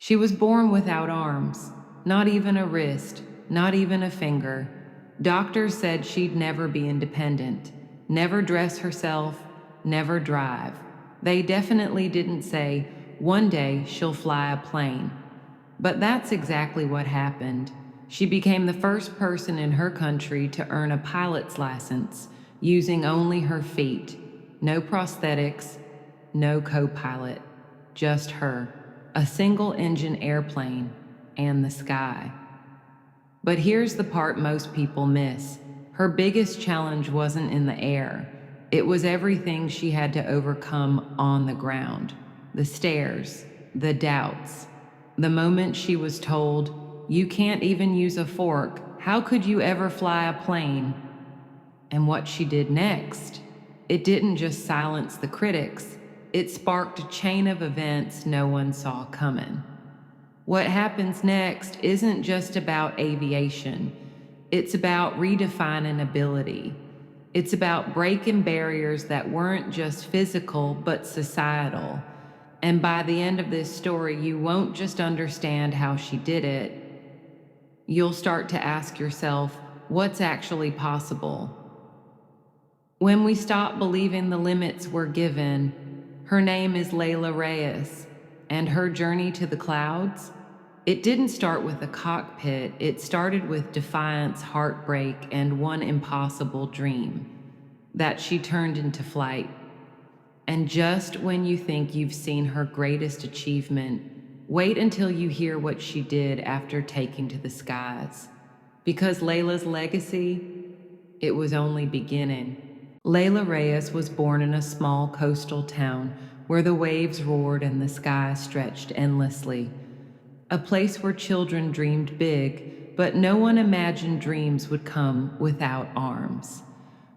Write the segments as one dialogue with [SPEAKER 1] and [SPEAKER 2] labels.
[SPEAKER 1] She was born without arms, not even a wrist, not even a finger. Doctors said she'd never be independent, never dress herself, never drive. They definitely didn't say, one day she'll fly a plane. But that's exactly what happened. She became the first person in her country to earn a pilot's license using only her feet. No prosthetics, no co pilot, just her. A single engine airplane and the sky. But here's the part most people miss. Her biggest challenge wasn't in the air, it was everything she had to overcome on the ground: the stairs, the doubts. The moment she was told, "You can't even use a fork, how could you ever fly a plane?" And what she did next, it didn't just silence the critics, it sparked a chain of events no one saw coming. What happens next isn't just about aviation, it's about redefining ability. It's about breaking barriers that weren't just physical but societal. And by the end of this story, you won't just understand how she did it, you'll start to ask yourself, what's actually possible? When we stop believing the limits we're given, her name is Layla Reyes, and her journey to the clouds, it didn't start with a cockpit, it started with defiance, heartbreak, and one impossible dream that she turned into flight. And just when you think you've seen her greatest achievement, wait until you hear what she did after taking to the skies. Because Layla's legacy, it was only beginning. Layla Reyes was born in a small coastal town where the waves roared and the sky stretched endlessly. A place where children dreamed big, but no one imagined dreams would come without arms.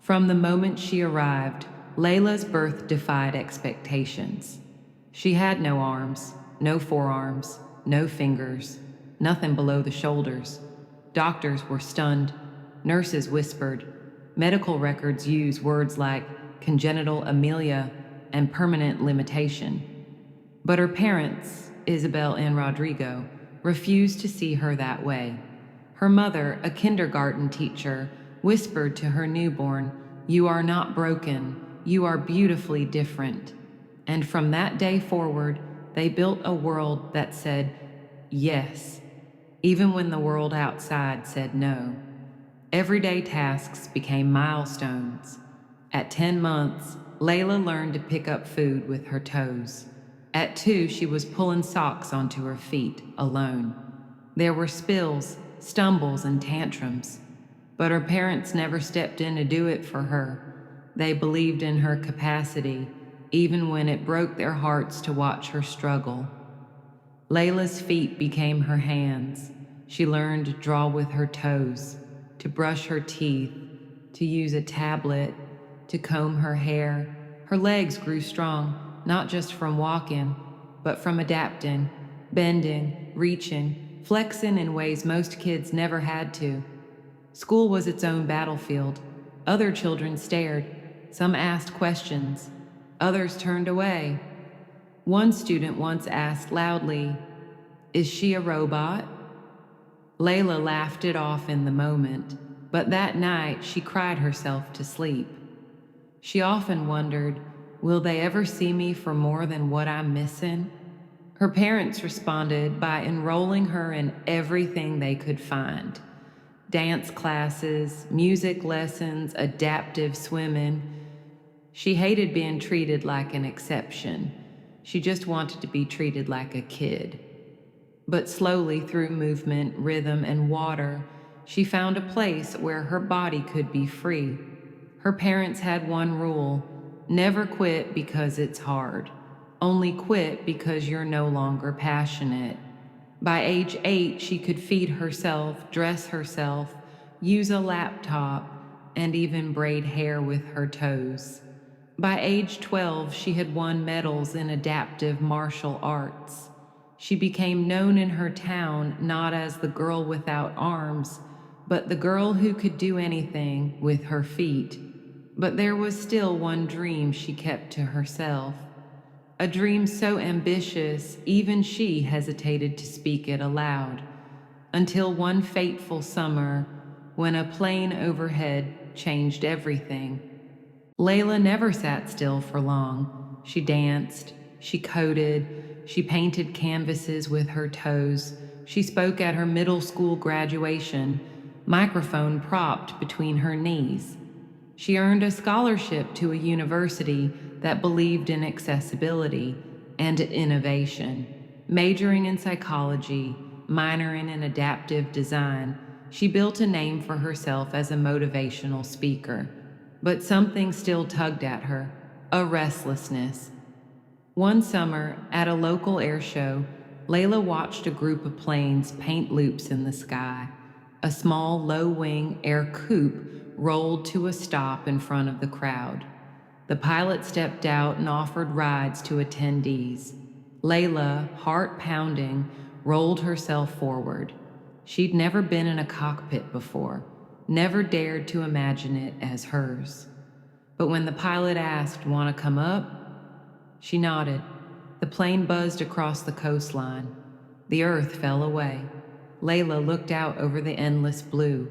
[SPEAKER 1] From the moment she arrived, Layla's birth defied expectations. She had no arms, no forearms, no fingers, nothing below the shoulders. Doctors were stunned, nurses whispered, medical records use words like congenital amelia and permanent limitation. But her parents, Isabel and Rodrigo, refused to see her that way. Her mother, a kindergarten teacher, whispered to her newborn, "You are not broken, you are beautifully different." And from that day forward, they built a world that said yes, even when the world outside said no. Everyday tasks became milestones. At 10 months, Layla learned to pick up food with her toes. At 2, she was pulling socks onto her feet, alone. There were spills, stumbles, and tantrums. But her parents never stepped in to do it for her. They believed in her capacity, even when it broke their hearts to watch her struggle. Layla's feet became her hands. She learned to draw with her toes, to brush her teeth, to use a tablet, to comb her hair. Her legs grew strong, not just from walking, but from adapting, bending, reaching, flexing in ways most kids never had to. School was its own battlefield. Other children stared. Some asked questions. Others turned away. One student once asked loudly, "Is she a robot?" Layla laughed it off in the moment, but that night she cried herself to sleep. She often wondered, will they ever see me for more than what I'm missing? Her parents responded by enrolling her in everything they could find: dance classes, music lessons, adaptive swimming. She hated being treated like an exception. She just wanted to be treated like a kid. But slowly, through movement, rhythm, and water, she found a place where her body could be free. Her parents had one rule: never quit because it's hard. Only quit because you're no longer passionate. By age 8, she could feed herself, dress herself, use a laptop, and even braid hair with her toes. By age 12, she had won medals in adaptive martial arts. She became known in her town not as the girl without arms, but the girl who could do anything with her feet. But there was still one dream she kept to herself. A dream so ambitious, even she hesitated to speak it aloud, until one fateful summer, when a plane overhead changed everything. Layla never sat still for long. She danced, she coded, she painted canvases with her toes, she spoke at her middle school graduation, microphone propped between her knees. She earned a scholarship to a university that believed in accessibility and innovation. Majoring in psychology, minoring in adaptive design, she built a name for herself as a motivational speaker. But something still tugged at her, a restlessness. One summer, at a local air show, Layla watched a group of planes paint loops in the sky. A small, low-wing air coupe rolled to a stop in front of the crowd. The pilot stepped out and offered rides to attendees. Layla, heart pounding, rolled herself forward. She'd never been in a cockpit before, never dared to imagine it as hers. But when the pilot asked, "Want to come up?" she nodded. The plane buzzed across the coastline. The earth fell away. Layla looked out over the endless blue,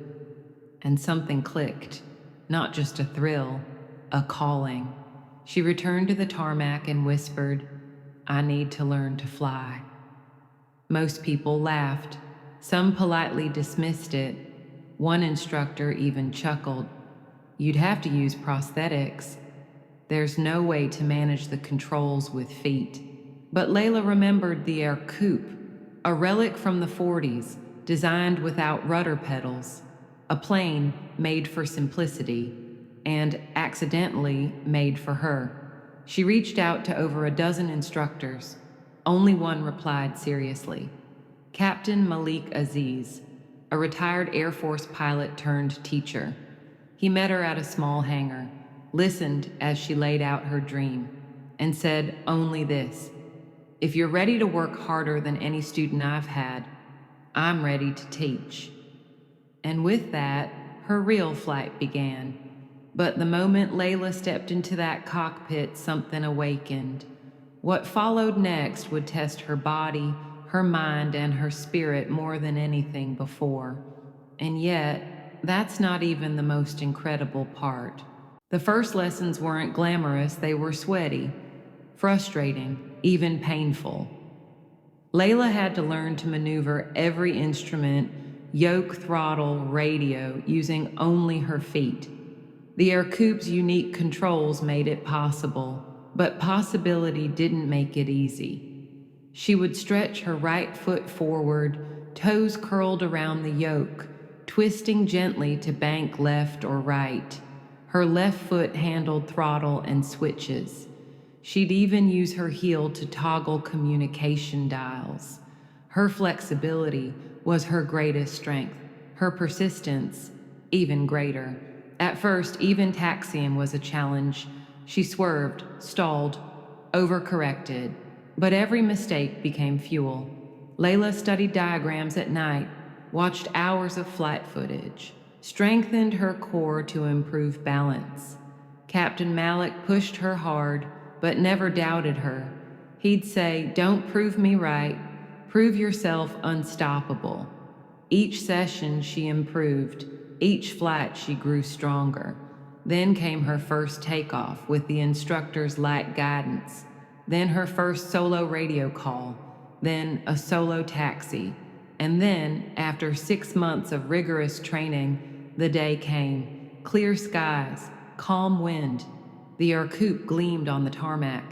[SPEAKER 1] and something clicked. Not just a thrill, a calling. She returned to the tarmac and whispered, "I need to learn to fly." Most people laughed. Some politely dismissed it. One instructor even chuckled. "You'd have to use prosthetics. There's no way to manage the controls with feet." But Layla remembered the air coupe, a relic from the 40s, designed without rudder pedals, a plane made for simplicity, and accidentally made for her. She reached out to over a dozen instructors. Only one replied seriously. Captain Malik Aziz, a retired Air Force pilot turned teacher. He met her at a small hangar, listened as she laid out her dream, and said only this: "If you're ready to work harder than any student I've had, I'm ready to teach." And with that, her real flight began. But the moment Layla stepped into that cockpit, something awakened. What followed next would test her body, her mind, and her spirit more than anything before. And yet, that's not even the most incredible part. The first lessons weren't glamorous, they were sweaty, frustrating, even painful. Layla had to learn to maneuver every instrument, yoke, throttle, radio, using only her feet. The air coupe's unique controls made it possible, but possibility didn't make it easy. She would stretch her right foot forward, toes curled around the yoke, twisting gently to bank left or right. Her left foot handled throttle and switches. She'd even use her heel to toggle communication dials. Her flexibility was her greatest strength, her persistence even greater. At first, even taxiing was a challenge. She swerved, stalled, overcorrected, but every mistake became fuel. Layla studied diagrams at night, watched hours of flight footage, strengthened her core to improve balance. Captain Malik pushed her hard, but never doubted her. He'd say, "Don't prove me right, prove yourself unstoppable." Each session she improved, each flight she grew stronger. Then came her first takeoff with the instructor's light guidance. Then her first solo radio call. Then a solo taxi. And then, after 6 months of rigorous training, the day came. Clear skies, calm wind. The air coupe gleamed on the tarmac.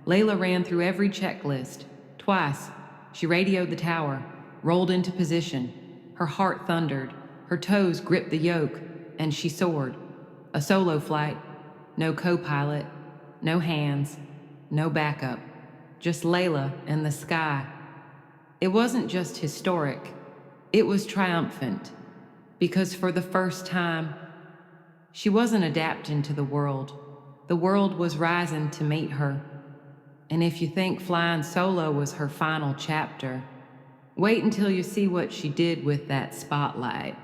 [SPEAKER 1] Layla ran through every checklist. Twice, she radioed the tower, rolled into position. Her heart thundered. Her toes gripped the yoke, and she soared. A solo flight. No co-pilot. No hands. No backup. Just Layla and the sky. It wasn't just historic. It was triumphant. Because for the first time, she wasn't adapting to the world. The world was rising to meet her. And if you think flying solo was her final chapter, wait until you see what she did with that spotlight.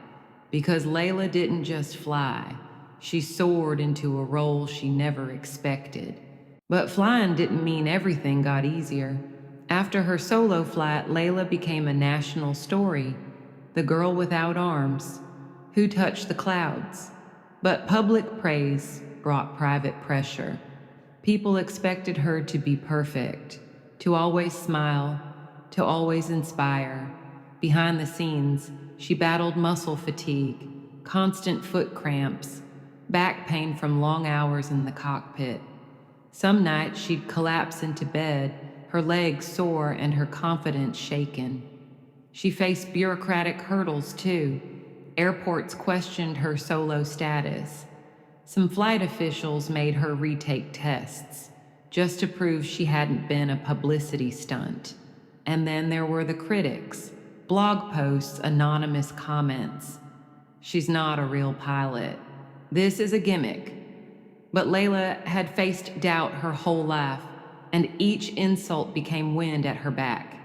[SPEAKER 1] Because Layla didn't just fly, she soared into a role she never expected. But flying didn't mean everything got easier. After her solo flight, Layla became a national story, the girl without arms, who touched the clouds. But public praise brought private pressure. People expected her to be perfect, to always smile, to always inspire. Behind the scenes, she battled muscle fatigue, constant foot cramps, back pain from long hours in the cockpit. Some nights she'd collapse into bed, her legs sore and her confidence shaken. She faced bureaucratic hurdles too. Airports questioned her solo status. Some flight officials made her retake tests, just to prove she hadn't been a publicity stunt. And then there were the critics, blog posts, anonymous comments. She's not a real pilot. This is a gimmick. But Layla had faced doubt her whole life, and each insult became wind at her back.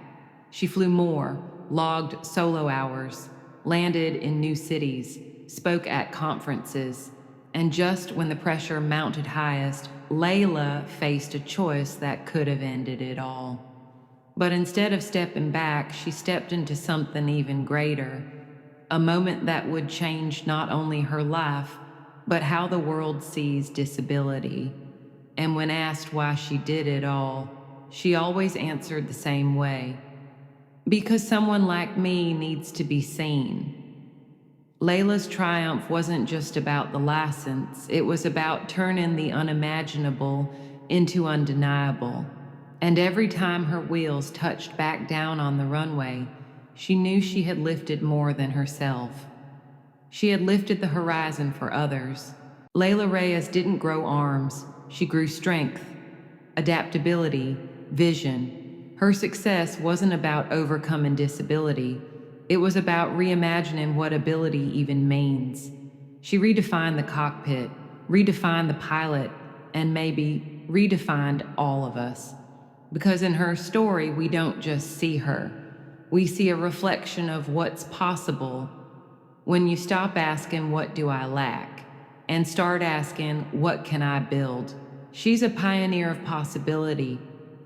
[SPEAKER 1] She flew more, logged solo hours, landed in new cities, spoke at conferences, and just when the pressure mounted highest, Layla faced a choice that could have ended it all. But instead of stepping back, she stepped into something even greater, a moment that would change not only her life, but how the world sees disability. And when asked why she did it all, she always answered the same way: because someone like me needs to be seen. Layla's triumph wasn't just about the license, it was about turning the unimaginable into undeniable. And every time her wheels touched back down on the runway, she knew she had lifted more than herself. She had lifted the horizon for others. Layla Reyes didn't grow arms, she grew strength, adaptability, vision. Her success wasn't about overcoming disability, it was about reimagining what ability even means. She redefined the cockpit, redefined the pilot, and maybe redefined all of us. Because in her story, we don't just see her, we see a reflection of what's possible when you stop asking, "What do I lack?" and start asking, "What can I build?" She's a pioneer of possibility,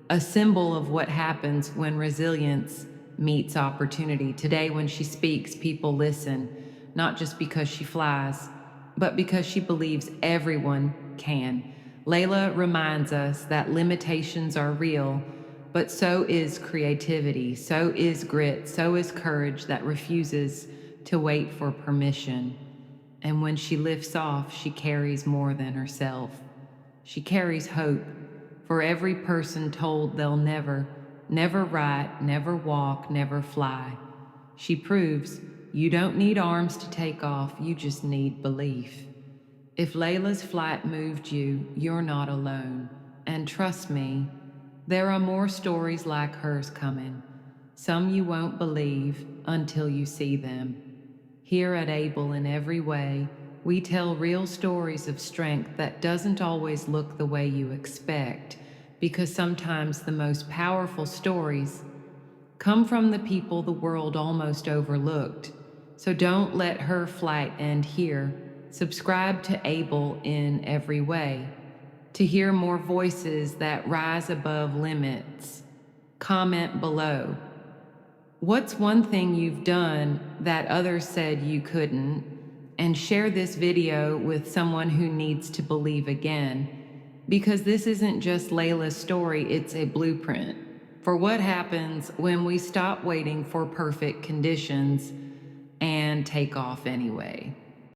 [SPEAKER 1] a symbol of what happens when resilience meets opportunity. Today, when she speaks, people listen, not just because she flies, but because she believes everyone can. Layla reminds us that limitations are real, but so is creativity, so is grit, so is courage that refuses to wait for permission. And when she lifts off, she carries more than herself. She carries hope for every person told they'll never write, never walk, never fly. She proves you don't need arms to take off, you just need belief. If Layla's flight moved you, you're not alone. And trust me, there are more stories like hers coming. Some you won't believe until you see them. Here at Able in Every Way, we tell real stories of strength that doesn't always look the way you expect, because sometimes the most powerful stories come from the people the world almost overlooked. So don't let her flight end here. Subscribe to Able in Every Way to hear more voices that rise above limits. Comment below. What's one thing you've done that others said you couldn't? And share this video with someone who needs to believe again. Because this isn't just Layla's story, it's a blueprint for what happens when we stop waiting for perfect conditions and take off anyway.